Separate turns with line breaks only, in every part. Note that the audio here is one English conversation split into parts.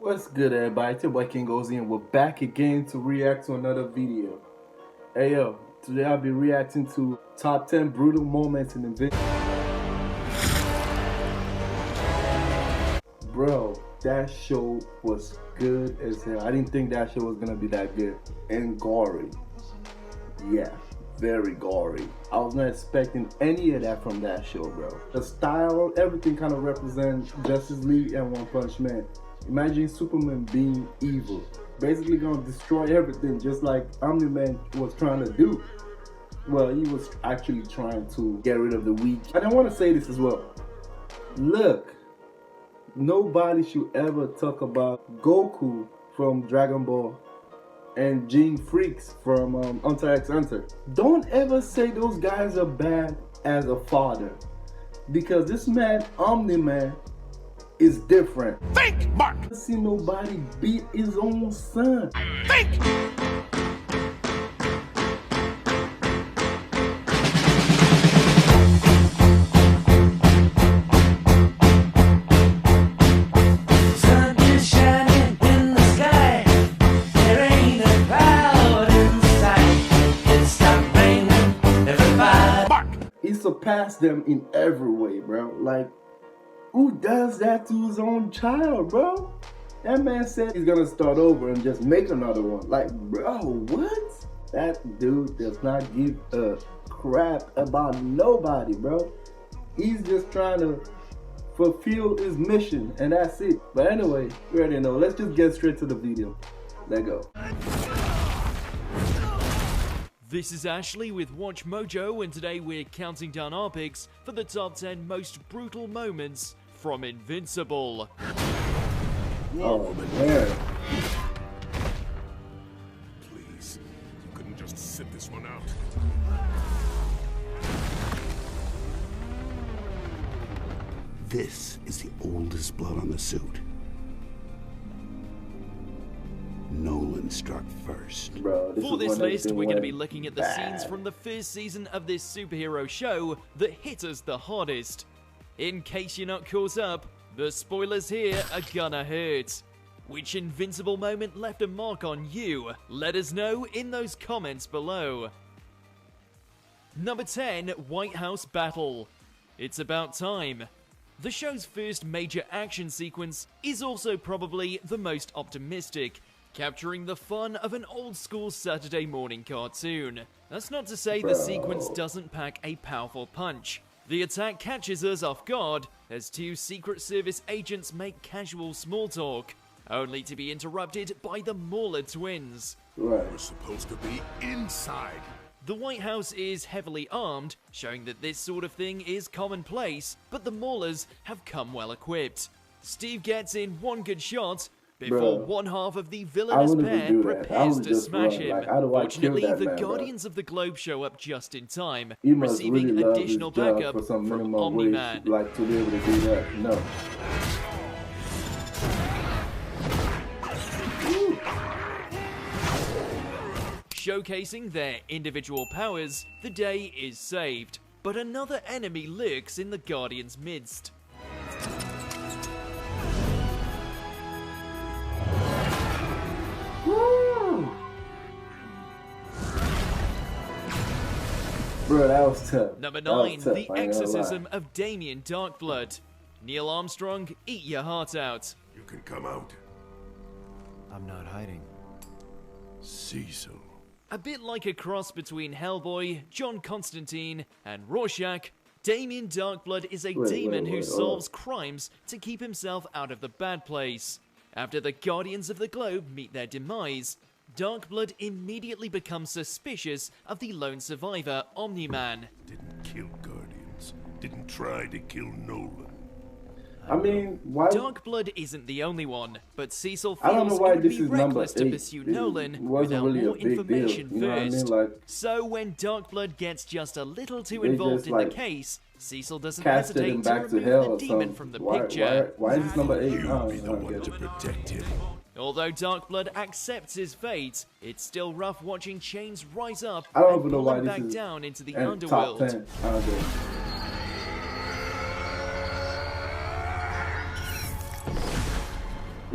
What's good, everybody? It's your boy King goes in. We're back again to react to another video. Hey yo, today I'll be reacting to top 10 brutal moments in Invincible. Bro, that show was good as hell. I didn't think that show was gonna be that good and gory. Yeah, very gory. I was not expecting any of that from that show, bro. The style, everything kind of represents Justice League and One Punch Man. Imagine Superman being evil, basically gonna destroy everything, just like Omni-Man was trying to do. Well, he was actually trying to get rid of the weak. And I want to say this as well. Look, nobody should ever talk about Goku from Dragon Ball and Gene Freaks from Hunter x Hunter. Don't ever say those guys are bad as a father, because this man, Omni-Man, is different.
Think, Mark!
I see nobody beat his own son.
Think!
Sun is shining in the sky. There ain't a cloud in sight. It stopped raining, everybody.
Mark!
He surpassed them in every way, bro. Like, who does that to his own child, bro? That man said he's gonna start over and just make another one. Like, bro, what? That dude does not give a crap about nobody, bro. He's just trying to fulfill his mission, and that's it. But anyway, you already know. Let's just get straight to the video. Let's go.
This is Ashley with Watch Mojo, and today we're counting down our picks for the top 10 most brutal moments from Invincible.
Oh, man.
Please, you couldn't just sit this one out.
This is the oldest blood on the suit. Nolan struck first.
Bro,
For
is
this
when
list,
everything
we're going to be
went
looking at the
bad.
scenes from the first season of this superhero show that hit us the hardest. In case you're not caught up, the spoilers here are gonna hurt. Which Invincible moment left a mark on you? Let us know in those comments below. Number 10, White House Battle. It's about time. The show's first major action sequence is also probably the most optimistic, capturing the fun of an old-school Saturday morning cartoon. That's not to say the sequence doesn't pack a powerful punch. The attack catches us off guard as two Secret Service agents make casual small talk, only to be interrupted by the Mauler twins.
Right.
We're supposed to be inside.
The White House is heavily armed, showing that this sort of thing is commonplace, but the Maulers have come well equipped. Steve gets in one good shot before one half of the villainous pair prepares to smash him.
Like, how do I
Fortunately,
kill that
the
man,
Guardians of the Globe show up just in time,
He must
receiving
really love
additional
his job
backup
for some
from
minimum
Omni-Man.
wage, like, to be able to do that. No.
Showcasing their individual powers, the day is saved, but another enemy lurks in the Guardians' midst.
Woo! Bro, that was tough.
Number
That was
9,
tough,
The
I ain't gonna
Exorcism
lie.
of Damien Darkblood. Neil Armstrong, eat your heart out.
You can come out.
I'm not hiding.
Cecil.
A bit like a cross between Hellboy, John Constantine, and Rorschach, Damien Darkblood is a demon who solves crimes to keep himself out of the bad place. After the Guardians of the Globe meet their demise, Darkblood immediately becomes suspicious of the lone survivor, Omni-Man.
Didn't kill Guardians. Didn't try to kill Nolan.
I mean, why?
Darkblood isn't the only one, but Cecil
I don't know
feels
why
it would
this
be
is number
reckless to
8.
pursue
It
Nolan
wasn't
without
really a
more
big deal,
information
you know what I mean?
first.
Like,
So when Darkblood gets just a little too
they
involved
just,
in
like,
the case, Cecil doesn't
casted him
hesitate to
back to
remove
hell
the
or
demon
something.
from the
Why
picture.
is this number 8?
You'll be
I
the
don't
one
get
to
it.
protect him.
Although Darkblood accepts his fate, it's still rough watching chains rise up
I don't
and
even know
pull
why
him
this
back
is
down into the
and
underworld.
top 10. I don't get it.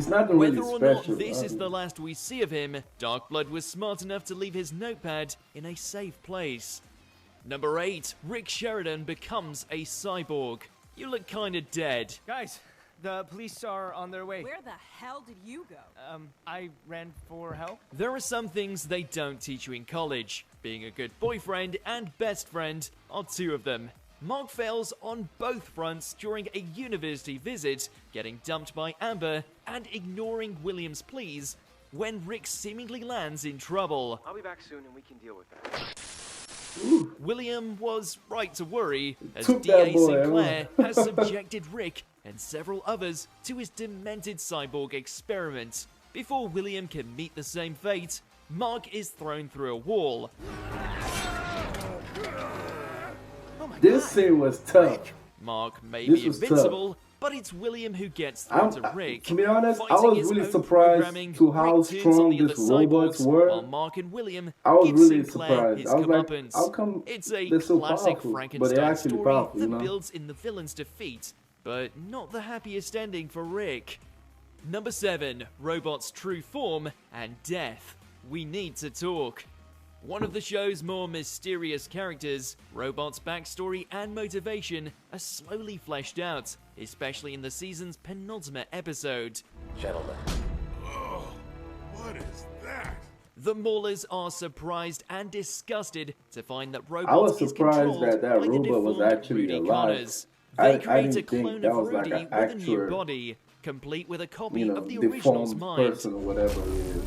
It's nothing really
Whether or
special.
not this is the last we see of him, Darkblood was smart enough to leave his notepad in a safe place. Number 8, Rick Sheridan becomes a cyborg. You look kinda dead.
Guys, the police are on their way.
Where the hell did you go?
I ran for help.
There are some things they don't teach you in college. Being a good boyfriend and best friend are two of them. Mark fails on both fronts during a university visit, getting dumped by Amber and ignoring William's pleas when Rick seemingly lands in trouble.
I'll be back soon and we can deal with that.
William was right to worry, as
Took that
D.A.
boy,
Sinclair has subjected Rick and several others to his demented cyborg experiment. Before William can meet the same fate, Mark is thrown through a wall.
This scene was tough.
Mark may
This
be
was
invincible, but it's William who gets through to Rick.
To be honest, I
Fighting
was
his
really
own
surprised
programming,
to how
Rick turns on
strong
the
these
other
robots
cyborgs,
were.
while Mark and William
I was
give
really
Sinclair
surprised.
his
I was like,
comeuppance.
how come
It's a
they're so
classic
powerful? But
Frankenstein
they're actually
story
powerful,
that
you know?
builds in the villain's defeat, but not the happiest ending for Rick. Number 7, Robot's true form and death. We need to talk. One of the show's more mysterious characters, Robot's backstory and motivation are slowly fleshed out, especially in the season's penultimate episode.
Gentlemen.
Oh, what is that?
The Maulers are surprised and disgusted to find that Robot
I was
is
surprised
controlled
that
by the
robot was
deformed
actually
Rudy
alive.
Connors.
I
They create a
didn't think
clone
that
of
was like
Rudy
an
with a new
actual,
body, complete with a copy
you know,
of the original's
deformed
mind.
person or whatever it is.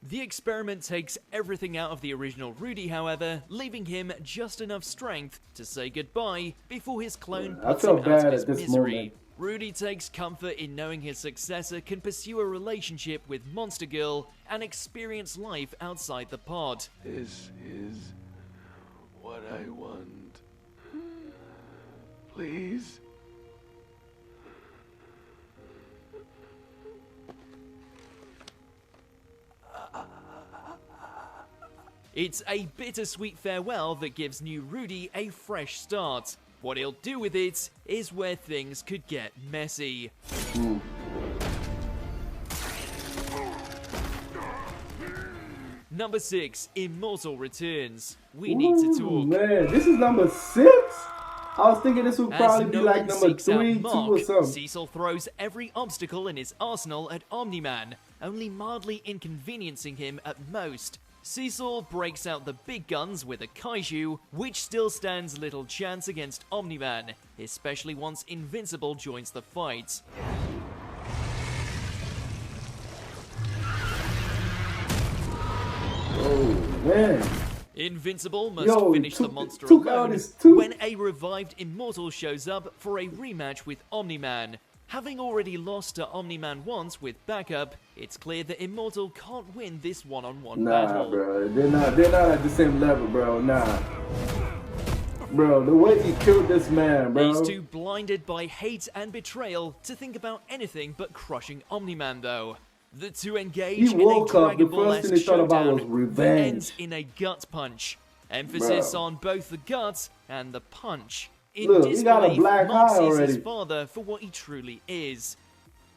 The experiment takes everything out of the original Rudy, however, leaving him just enough strength to say goodbye before his clone
I
puts him
felt
out of
bad
his
at this
misery.
moment.
Rudy takes comfort in knowing his successor can pursue a relationship with Monster Girl and experience life outside the pod.
This is what I want. Please.
It's a bittersweet farewell that gives new Rudy a fresh start. What he'll do with it is where things could get messy. Number 6, Immortal returns. We need to
Ooh,
talk.
man, this is number 6? I was thinking this would probably be like
Nolan
number
seeks out
3, 2
Mark,
or something.
Cecil throws every obstacle in his arsenal at Omni-Man, only mildly inconveniencing him at most. Cecil breaks out the big guns with a kaiju, which still stands little chance against Omni-Man, especially once Invincible joins the fight.
Oh, man.
Invincible must
Yo,
finish the
took-
monster
took out
alone
his tooth.
when a revived Immortal shows up for a rematch with Omni-Man. Having already lost to Omni-Man once with backup, it's clear that Immortal can't win this one-on-one
Nah,
battle.
bro. They're not at the same level, bro. Nah. Bro, the way he killed this man, bro.
He's too blinded by hate and betrayal to think about anything but crushing Omni-Man, though. The two engage
He
in a
woke up, the
Dragon Ball-esque
first thing he thought about
showdown
was
that
revenge.
ends in a gut punch. Emphasis
Bro.
on both the gut and the punch. In
Look, he got a
disbelief,
black
Mark
eye
sees
already.
his father for what he truly is.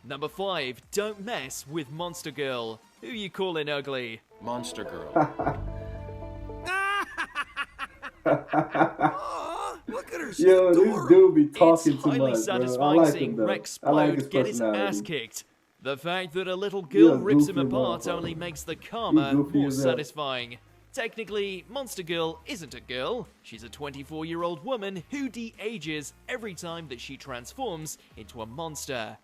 Number 5, don't mess with Monster Girl. Who you calling ugly?
Monster Girl.
Look at her. She's
Yo, this
adorable.
dude be
It's
talking too
highly
much, bro. I
satisfying
like
seeing
him, though.
Rex
I like
Splode
his
get his ass
personality.
kicked. The fact that a little
You're
girl
a
rips him
goofy
apart
motherfucker.
only makes the karma
goofy
more
as hell.
satisfying. Technically, Monster Girl isn't a girl. She's a 24-year-old woman who de-ages every time that she transforms into a monster.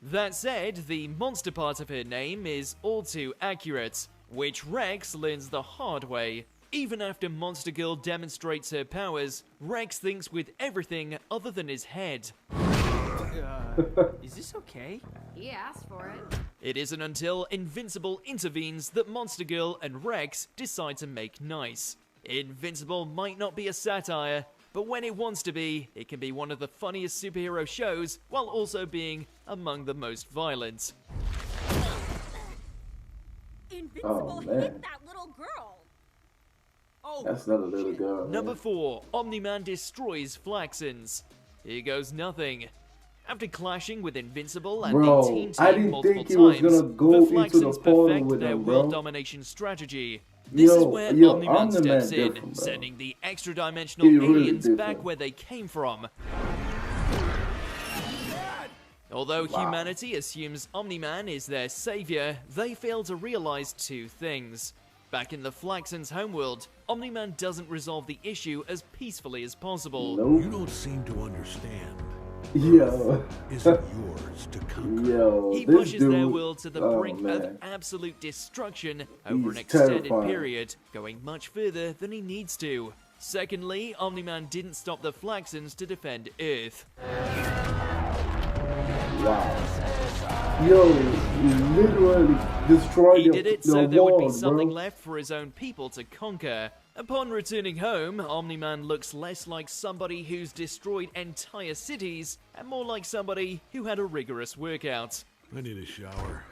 That said, the monster part of her name is all too accurate, which Rex learns the hard way. Even after Monster Girl demonstrates her powers, Rex thinks with everything other than his head.
Is this okay?
He asked for it.
It isn't until Invincible intervenes that Monster Girl and Rex decide to make nice. Invincible might not be a satire, but when it wants to be, it can be one of the funniest superhero shows while also being among the most violent.
Invincible
man.
hit that little girl.
That's not a little girl.
Number
Man.
4, Omni-Man destroys Flaxons. Here goes nothing. After clashing with Invincible and
Bro,
the Teen
I
Team
didn't
multiple
think he was
times,
gonna go
the
into the
Flaxons
portal
perfect
with
their
him,
world
bro.
domination strategy. This is where Omni-Man steps in,
different, bro.
sending the extra-dimensional
He really
aliens back
different.
where they came from. Although humanity assumes Omni-Man is their savior, they fail to realize two things. Back in the Flaxons' homeworld, Omni-Man doesn't resolve the issue as peacefully as possible.
You
Nope.
don't seem to understand.
Yo.
Isn't yours to conquer.
Yo.
He
this
pushes
dude,
their world to the
oh,
brink of
man.
absolute destruction over an
He's
extended
terrifying.
period, going much further than he needs to. Secondly, Omni-Man didn't stop the Flaxons to defend Earth.
Wow. Yo, he literally destroyed
He did it
the
so there would be
world,
something
bro.
left for his own people to conquer. Upon returning home, Omni-Man looks less like somebody who's destroyed entire cities and more like somebody who had a rigorous workout.
I need a shower.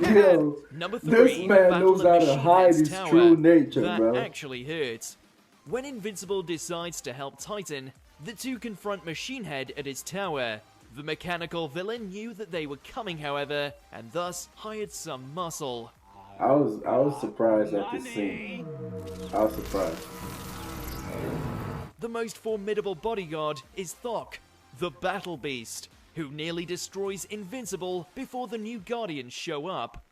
Yo,
Number 3,
this
the
man
Battle
knows
of
how to
Machine
hide
Head's
his
Tower.
true nature,
That
bro.
actually hurts. When Invincible decides to help Titan, the two confront Machine Head at his tower. The mechanical villain knew that they were coming, however, and thus hired some muscle.
I was surprised at this scene. I was surprised.
The most formidable bodyguard is Thok, the Battle Beast, who nearly destroys Invincible before the new Guardians show up.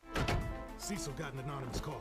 Cecil got an anonymous call.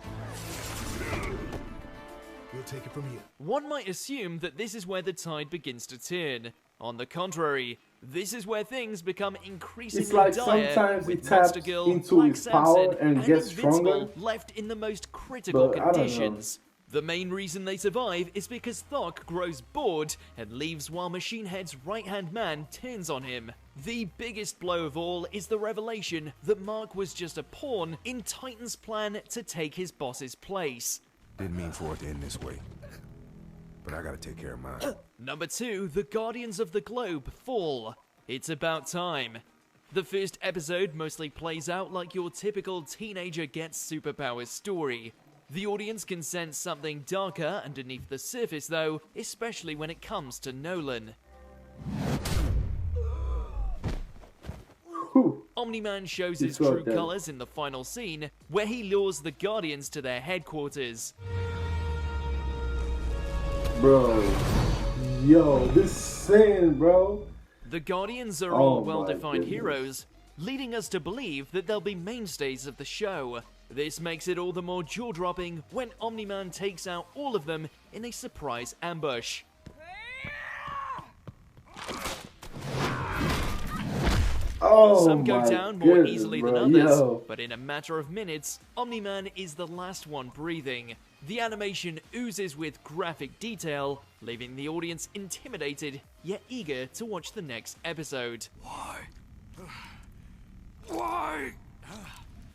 We'll take it from here.
One might assume that this is where the tide begins to turn. On the contrary, this is where things become increasingly
It's like
dire,
sometimes he
with
taps
Monster Girl,
into
Black
his power
Samson,
and gets
Invincible
stronger.
left in the most critical
But I don't know.
conditions. The main reason they survive is because Thok grows bored and leaves while Machine Head's right-hand man turns on him. The biggest blow of all is the revelation that Mark was just a pawn in Titan's plan to take his boss's place.
Didn't mean for it to end this way. But I gotta take care of mine.
Number 2, the Guardians of the Globe fall. It's about time. The first episode mostly plays out like your typical teenager gets superpowers story. The audience can sense something darker underneath the surface though, especially when it comes to Nolan. Omni-Man shows his
so
true
dead.
colors in the final scene, where he lures the Guardians to their headquarters.
Bro. Yo, this scene, bro.
The Guardians are
Oh
all
my
well-defined
goodness.
heroes, leading us to believe that they'll be mainstays of the show. This makes it all the more jaw-dropping when Omni-Man takes out all of them in a surprise ambush.
Oh
Some go
my
down more
goodness,
easily
bro.
than others,
Yo.
but in a matter of minutes, Omni-Man is the last one breathing. The animation oozes with graphic detail, leaving the audience intimidated, yet eager to watch the next episode.
Why?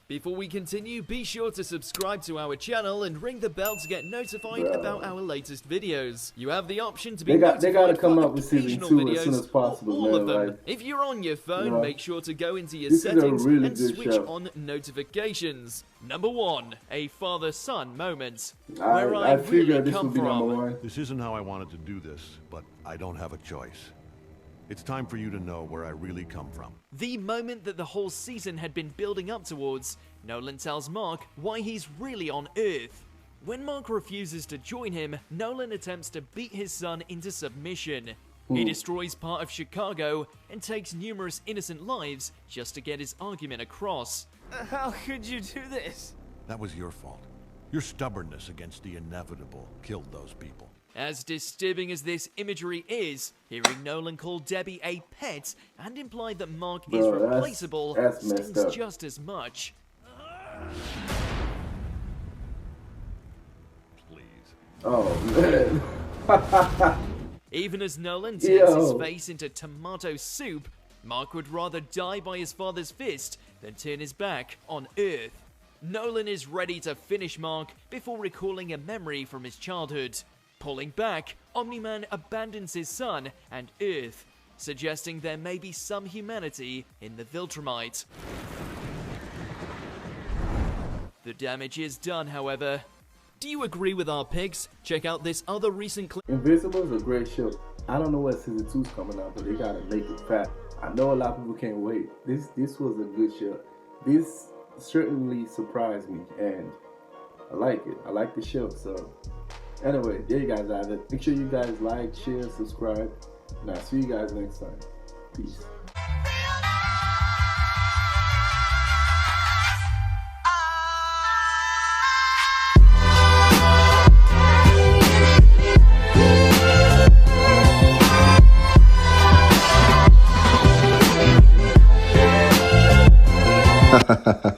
Before we continue, be sure to subscribe to our channel and ring the bell to get notified
Bro.
about our latest videos. You have the option to be
They
notified
gotta come
for
up with season
occasional
2 as soon
videos
as possible,
or all of
man,
them.
like,
If you're on your phone,
you know,
make sure to go into your
this is a
settings
really
and
good
switch
show.
on notifications. Number 1, a father-son moment.
I
Where I
figured
really
this
come
would be
from.
number 1.
This isn't how I wanted to do this, but I don't have a choice. It's time for you to know where I really come from.
The moment that the whole season had been building up towards, Nolan tells Mark why he's really on Earth. When Mark refuses to join him, Nolan attempts to beat his son into submission. He destroys part of Chicago and takes numerous innocent lives just to get his argument across.
How could you do this?
That was your fault. Your stubbornness against the inevitable killed those people.
As disturbing as this imagery is, hearing Nolan call Debbie a pet and imply that Mark is
Bro, that's-
replaceable
that's messed
stings
up.
just as much.
Please.
Oh man.
Even as Nolan turns his
Yo.
face into tomato soup, Mark would rather die by his father's fist than turn his back on Earth. Nolan is ready to finish Mark before recalling a memory from his childhood. Pulling back, Omni-Man abandons his son and Earth, suggesting there may be some humanity in the Viltrumite. The damage is done, however. Do you agree with our picks? Check out this other recent clip.
Invincible is a great show. I don't know what season 2's coming out, but they gotta make it fat. I know a lot of people can't wait. This was a good show. This certainly surprised me, and I like it. I like the show. So anyway, there you guys have it. Make sure you guys like, share, subscribe, and I'll see you guys next time. Peace.
Ha ha ha.